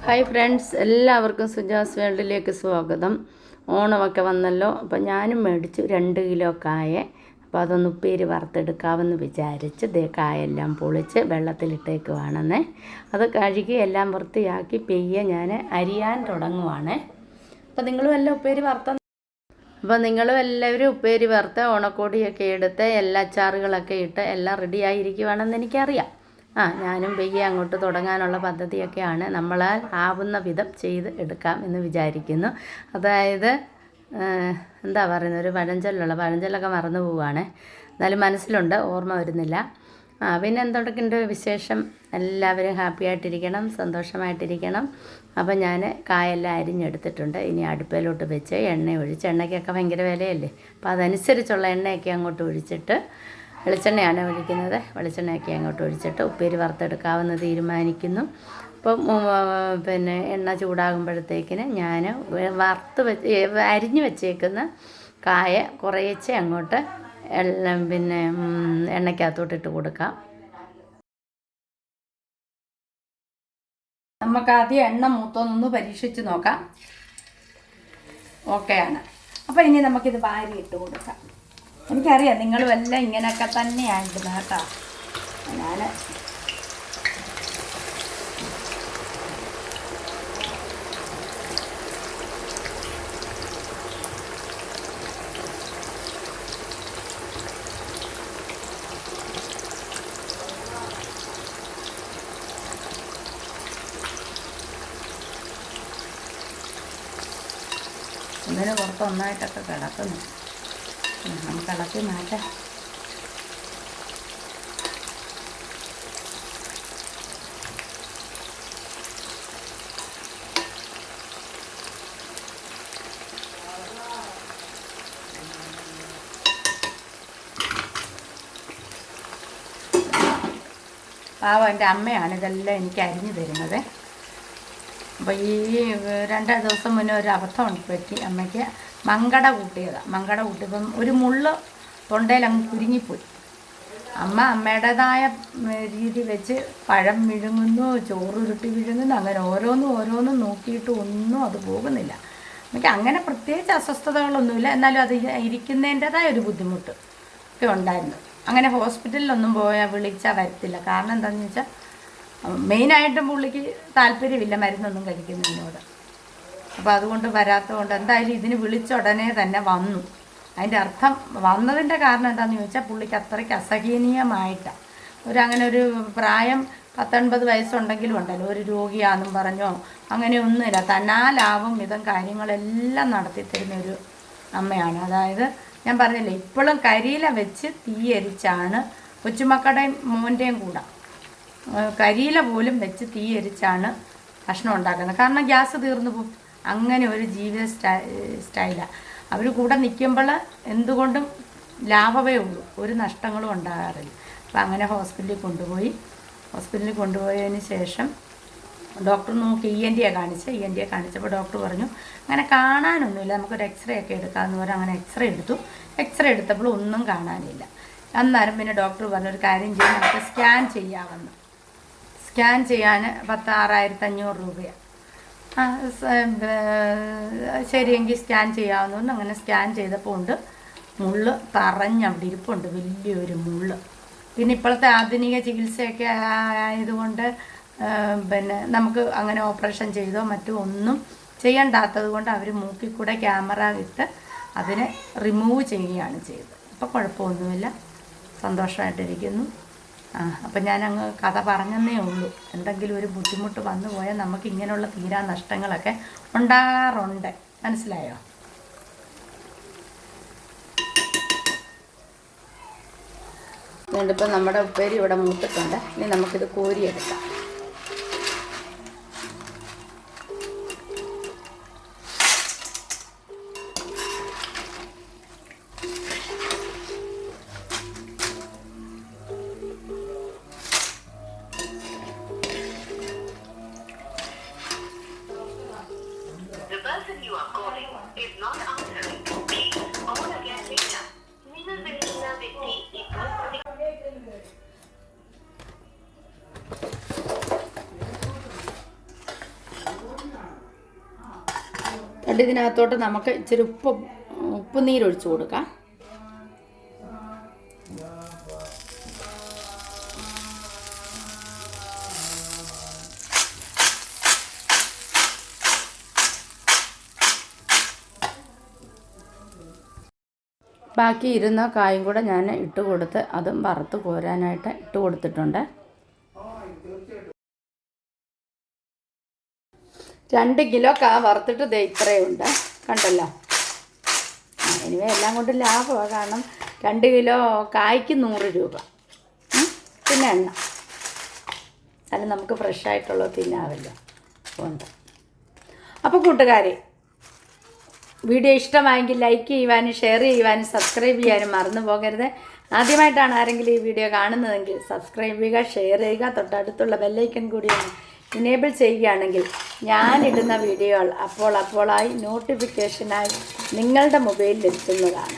Hi friends, എല്ലാവർക്കും സുജാസ് വേൾഡിലേക്ക് സ്വാഗതം. ഓണമൊക്കെ വന്നല്ലോ. അപ്പോൾ ഞാനും മേടിച്ചു 2 കിലോ കായ. അപ്പോൾ അതൊന്ന് ഉപ്പേരി വറുത്തെടുക്കാമെന്ന് വിചാരിച്ച് കായെല്ലാം പൊളിച്ച് വെള്ളത്തിലിട്ടേക്കുവാണെന്നേ. അത് കഴുകി എല്ലാം വൃത്തിയാക്കി പെയ്യെ ഞാൻ അരിയാൻ തുടങ്ങുവാണ്. അപ്പോൾ നിങ്ങളും എല്ലാം ഉപ്പേരി വറുത്ത എല്ലാവരും ഉപ്പേരി വറുത്ത് ഓണക്കോടിയൊക്കെ എടുത്ത് എല്ലാ അച്ചാറുകളൊക്കെ ഇട്ട് എല്ലാം റെഡിയായിരിക്കുവാണെന്ന് എനിക്കറിയാം. ഞാനും പെയ്യെ അങ്ങോട്ട് തുടങ്ങാനുള്ള പദ്ധതിയൊക്കെയാണ്. നമ്മളാൽ ആവുന്ന വിധം ചെയ്ത് എടുക്കാം എന്ന് വിചാരിക്കുന്നു. അതായത് എന്താ പറയുന്നത്, ഒരു പഴഞ്ചൊല്ലൊക്കെ മറന്നു പോവുകയാണ്. എന്നാലും മനസ്സിലുണ്ട്, ഓർമ്മ വരുന്നില്ല. പിന്നെ എന്തൊക്കെയുണ്ട് വിശേഷം? എല്ലാവരും ഹാപ്പി ആയിട്ടിരിക്കണം, സന്തോഷമായിട്ടിരിക്കണം. അപ്പം ഞാൻ കായെല്ലാം അരിഞ്ഞെടുത്തിട്ടുണ്ട്. ഇനി അടുപ്പിലോട്ട് വെച്ച് എണ്ണ ഒഴിച്ച്, എണ്ണയ്ക്കൊക്കെ ഭയങ്കര വിലയല്ലേ, അപ്പോൾ അതനുസരിച്ചുള്ള എണ്ണയൊക്കെ അങ്ങോട്ട് ഒഴിച്ചിട്ട്, വെളിച്ചെണ്ണയാണ് ഒഴിക്കുന്നത്, വെളിച്ചെണ്ണയൊക്കെ അങ്ങോട്ട് ഒഴിച്ചിട്ട് ഉപ്പേരി വറുത്തെടുക്കാമെന്ന് തീരുമാനിക്കുന്നു. അപ്പം പിന്നെ എണ്ണ ചൂടാകുമ്പോഴത്തേക്കിന് ഞാൻ അരിഞ്ഞു വെച്ചേക്കുന്ന കായ കുറേശ്ശെ അങ്ങോട്ട് എണ്ണയ്ക്കകത്തോട്ടിട്ട് കൊടുക്കാം. നമുക്കാദ്യം എണ്ണ മൂത്തോന്നൊന്ന് പരീക്ഷിച്ച് നോക്കാം. ഓക്കെയാണ്. അപ്പോൾ ഇനി നമുക്കിത് വാരി ഇട്ട് കൊടുക്കാം. എനിക്കറിയാം നിങ്ങളും എല്ലാം ഇങ്ങനെയൊക്കെ തന്നെയായിരുന്നു കേട്ടോ. ഞാൻ ഒന്നിന് പുറത്ത് ഒന്നായിട്ടൊക്കെ കിടക്കുന്നു. നമുക്ക് ഇളക്കി മാറ്റാം. പാവം എൻ്റെ അമ്മയാണ് ഇതെല്ലാം എനിക്ക് അരിഞ്ഞു തരുന്നത്. അപ്പോൾ ഈ 2 ദിവസം മുന്നേ ഒരു അബദ്ധം പറ്റി. അമ്മയ്ക്ക് മങ്കട കൂട്ടിയതാണ്. മങ്കട കൂട്ടിയപ്പം ഒരു മുള്ള് തൊണ്ടയിൽ അങ്ങ് കുരുങ്ങിപ്പോയി. അമ്മയുടേതായ രീതി വെച്ച് പഴം വിഴുങ്ങുന്നു, ചോറുരുട്ടി വിഴുങ്ങുന്നു, അങ്ങനെ ഓരോന്നും നോക്കിയിട്ട് ഒന്നും അത് പോകുന്നില്ല. എനിക്ക് അങ്ങനെ പ്രത്യേകിച്ച് അസ്വസ്ഥതകളൊന്നുമില്ല, എന്നാലും അത് ഇരിക്കുന്നതിൻ്റെതായ ഒരു ബുദ്ധിമുട്ട് ഒക്കെ ഉണ്ടായിരുന്നു. അങ്ങനെ ഹോസ്പിറ്റലിലൊന്നും വിളിച്ചാൽ വരത്തില്ല. കാരണം എന്താണെന്ന് വെച്ചാൽ മെയിനായിട്ടും പുള്ളിക്ക് താല്പര്യമില്ല മരുന്നൊന്നും കഴിക്കുന്നതിനോട്. അപ്പോൾ അതുകൊണ്ട് വരാത്തതുകൊണ്ട് എന്തായാലും ഇതിന് വിളിച്ച ഉടനെ തന്നെ വന്നു. അതിൻ്റെ അർത്ഥം വന്നതിൻ്റെ കാരണം എന്താണെന്ന് ചോദിച്ചാൽ പുള്ളിക്ക് അത്രയ്ക്ക് അസഹനീയമായിട്ടാണ്. അങ്ങനെ ഒരു പ്രായം 19 വയസ്സുണ്ടെങ്കിലും ഉണ്ടല്ലോ, ഒരു രോഗിയാണെന്നും പറഞ്ഞോ അങ്ങനെയൊന്നുമില്ല, തന്നാലാവും വിധം കാര്യങ്ങളെല്ലാം നടത്തിത്തരുന്നൊരു അമ്മയാണ്. അതായത് ഞാൻ പറഞ്ഞില്ലേ, ഇപ്പോഴും കരിയില വെച്ച് തീയരിച്ചാണ്, കൊച്ചുമക്കളുടെയും മോൻ്റെയും കൂടെ കരിയില പോലും വെച്ച് തീയരിച്ചാണ് ഭക്ഷണം ഉണ്ടാക്കുന്നത്. കാരണം ഗ്യാസ് തീർന്നു പോകും. അങ്ങനെ ഒരു ജീവിത സ്റ്റൈലാണ്. അവർ കൂടെ നിൽക്കുമ്പോൾ എന്തുകൊണ്ടും ലാഭമേ ഉള്ളൂ, ഒരു നഷ്ടങ്ങളും ഉണ്ടാകാറില്ല. അപ്പോൾ അങ്ങനെ ഹോസ്പിറ്റലിൽ കൊണ്ടുപോയതിന് ശേഷം ഡോക്ടർ നോക്കി ENT കാണിച്ചപ്പോൾ ഡോക്ടർ പറഞ്ഞു അങ്ങനെ കാണാനൊന്നുമില്ല, നമുക്കൊരു എക്സ്റേ ഒക്കെ എടുക്കാമെന്ന് പറഞ്ഞാൽ അങ്ങനെ എക്സ്റേ എടുത്തപ്പോൾ ഒന്നും കാണാനില്ല. അന്നേരം പിന്നെ ഡോക്ടർ പറഞ്ഞൊരു കാര്യം ചെയ്യും, നമുക്ക് സ്കാൻ ചെയ്യാമെന്ന്. സ്കാൻ ചെയ്യാൻ 16,500 രൂപയാണ്. ശരിയെങ്കിൽ സ്കാൻ ചെയ്യാവുന്ന. അങ്ങനെ സ്കാൻ ചെയ്തപ്പോൾ ഉണ്ട് മുള്ള് അവിടെ ഇരിപ്പുണ്ട്, വലിയൊരു മുള്ള്. പിന്നെ ഇപ്പോഴത്തെ ആധുനിക ചികിത്സയൊക്കെ ആയതുകൊണ്ട് പിന്നെ നമുക്ക് അങ്ങനെ ഓപ്പറേഷൻ ചെയ്തോ മറ്റോ ഒന്നും ചെയ്യണ്ടാത്തത് കൊണ്ട് അവർ മൂക്കിൽ കൂടെ ക്യാമറ ഇട്ട് അതിനെ റിമൂവ് ചെയ്യുകയാണ് ചെയ്തത്. അപ്പോൾ കുഴപ്പമൊന്നുമില്ല, സന്തോഷമായിട്ടിരിക്കുന്നു. അപ്പം ഞാനങ്ങ് കഥ പറഞ്ഞെന്നേ ഉള്ളൂ. എന്തെങ്കിലും ഒരു ബുദ്ധിമുട്ട് വന്നു പോയാൽ നമുക്ക് ഇങ്ങനെയുള്ള തീരാ നഷ്ടങ്ങളൊക്കെ ഉണ്ടാകാറുണ്ട്. മനസ്സിലായോ? ഇപ്പം നമ്മുടെ ഉപ്പേരി ഇവിടെ മൂത്തിട്ടുണ്ട്. ഇനി നമുക്കിത് കോരിയെടുക്കാം. എന്നിട്ട് ഇതിനകത്തോട്ട് നമുക്ക് ഇച്ചിരി ഉപ്പ് നീരൊഴിച്ച് കൊടുക്കാം. ബാക്കി ഇരുന്ന കായും കൂടെ ഞാൻ ഇട്ട് കൊടുത്ത് അതും വറുത്ത് കോരാനായിട്ട് ഇട്ട് കൊടുത്തിട്ടുണ്ട്. 2 കിലോ കാ വറുത്തിട്ട് ദേ ഇത്രയുണ്ട്, കണ്ടല്ലോ. എനിവേ എല്ലാം കൊണ്ടും ലാഭമാണ്, കാരണം 2 കിലോ കായ്ക്ക് 100 രൂപ. പിന്നെ എണ്ണ അല്ല, നമുക്ക് ഫ്രഷായിട്ടുള്ളത് തിന്നാമല്ലോ ഉണ്ട്. അപ്പോൾ കൂട്ടുകാരെ, വീഡിയോ ഇഷ്ടമായെങ്കിൽ ലൈക്ക് ചെയ്യുവാനും ഷെയർ ചെയ്യുവാനും സബ്സ്ക്രൈബ് ചെയ്യാനും മറന്നു പോകരുത്. ആദ്യമായിട്ടാണ് ആരെങ്കിലും ഈ വീഡിയോ കാണുന്നതെങ്കിൽ സബ്സ്ക്രൈബ് ചെയ്യുക, ഷെയർ ചെയ്യുക, തൊട്ടടുത്തുള്ള ബെല്ലൈക്കൺ കൂടി ഒന്ന് ഇനേബിൾ ചെയ്യുകയാണെങ്കിൽ ഞാനിടുന്ന വീഡിയോകൾ അപ്പോളായി നോട്ടിഫിക്കേഷനായി നിങ്ങളുടെ മൊബൈലിൽ എത്തുന്നതാണ്.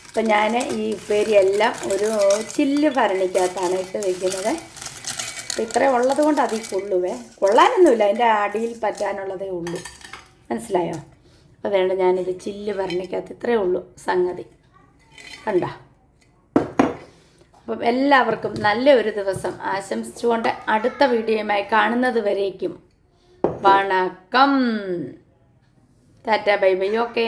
അപ്പം ഞാൻ ഈ ഉപ്പേരിയെല്ലാം ഒരു ചില്ല് ഭരണിക്കകത്താണ് ഇട്ട് വയ്ക്കുന്നത്. അപ്പോൾ ഇത്രയും ഉള്ളത് കൊണ്ട് അതിൽ കൊള്ളാനൊന്നുമില്ല, അതിൻ്റെ അടിയിൽ പറ്റാനുള്ളതേ ഉള്ളൂ. മനസ്സിലായോ? അപ്പോൾ വേണ്ട, ഞാനിത് ചില്ല് ഭരണിക്കകത്ത് ഇത്രയേ ഉള്ളൂ സംഗതി, കണ്ട. അപ്പം എല്ലാവർക്കും നല്ലൊരു ദിവസം ആശംസിച്ചുകൊണ്ട് അടുത്ത വീഡിയോയുമായി കാണുന്നത് വരേക്കും വണക്കം, ടാറ്റ ബൈ ബൈ, ഓക്കേ.